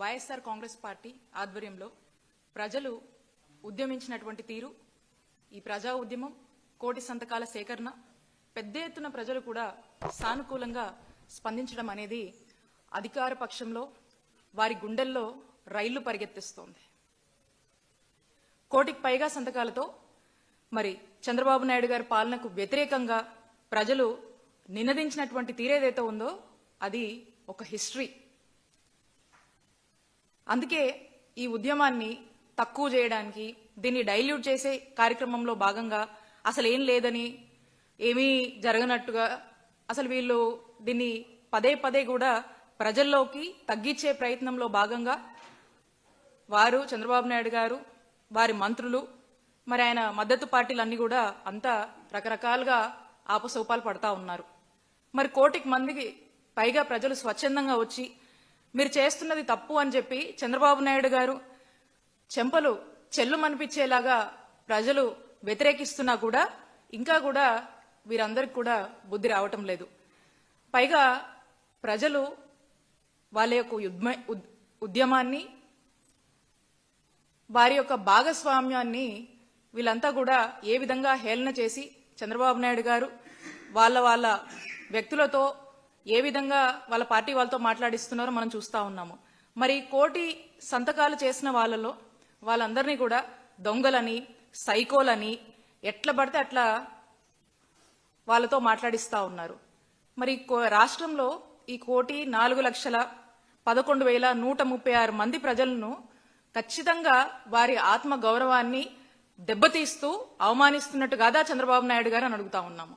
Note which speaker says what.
Speaker 1: YSR Congress party ఆధ్వర్యంలో ప్రజలు ఉద్యమించినటువంటి తీరు, ఈ ప్రజా ఉద్యమం, కోటి సంతకాల సేకరణ, పెద్ద ఎత్తున ప్రజలు కూడా సానుకూలంగా స్పందించడం అనేది అధికార పక్షంలో వారి గుండెల్లో రైళ్లు పరిగెత్తిస్తోంది. కోటికి పైగా సంతకాలతో మరి చంద్రబాబు నాయుడు గారి పాలనకు వ్యతిరేకంగా ప్రజలు నినదించినటువంటి తీరేదైతే ఉందో అది ఒక హిస్టరీ. అందుకే ఈ ఉద్యమాన్ని తక్కువ చేయడానికి, దీన్ని డైల్యూట్ చేసే కార్యక్రమంలో భాగంగా అసలు ఏం లేదని, ఏమీ జరగనట్టుగా, అసలు వీళ్ళు దీన్ని పదే పదే కూడా ప్రజల్లోకి తగ్గించే ప్రయత్నంలో భాగంగా వారు, చంద్రబాబు నాయుడు గారు, వారి మంత్రులు, మరి ఆయన మద్దతు పార్టీలన్నీ కూడా అంతా రకరకాలుగా ఆపసోపాలు పడతా ఉన్నారు. మరి కోటికి మందికి పైగా ప్రజలు స్వచ్ఛందంగా వచ్చి మీరు చేస్తున్నది తప్పు అని చెప్పి చంద్రబాబు నాయుడు గారు చెంపలు చెల్లుమనిపించేలాగా ప్రజలు వ్యతిరేకిస్తున్నా కూడా ఇంకా కూడా వీరందరికీ కూడా బుద్ధి రావటం లేదు. పైగా ప్రజలు వాళ్ళ యొక్క ఉద్యమాన్ని, వారి యొక్క భాగస్వామ్యాన్ని వీళ్ళంతా కూడా ఏ విధంగా హేళన చేసి చంద్రబాబు నాయుడు గారు వాళ్ళ వ్యక్తులతో ఏ విధంగా వాళ్ళ పార్టీ వాళ్ళతో మాట్లాడిస్తున్నారో మనం చూస్తా ఉన్నాము. మరి కోటి సంతకాలు చేసిన వాళ్ళందరినీ కూడా దొంగలని, సైకోలని ఎట్లా పడితే అట్లా వాళ్ళతో మాట్లాడిస్తా ఉన్నారు. మరి రాష్ట్రంలో ఈ 1,04,11,136 మంది ప్రజలను ఖచ్చితంగా వారి ఆత్మ గౌరవాన్ని దెబ్బతీస్తూ అవమానిస్తున్నట్టు కాదా చంద్రబాబు నాయుడు గారు అని అడుగుతా ఉన్నాము.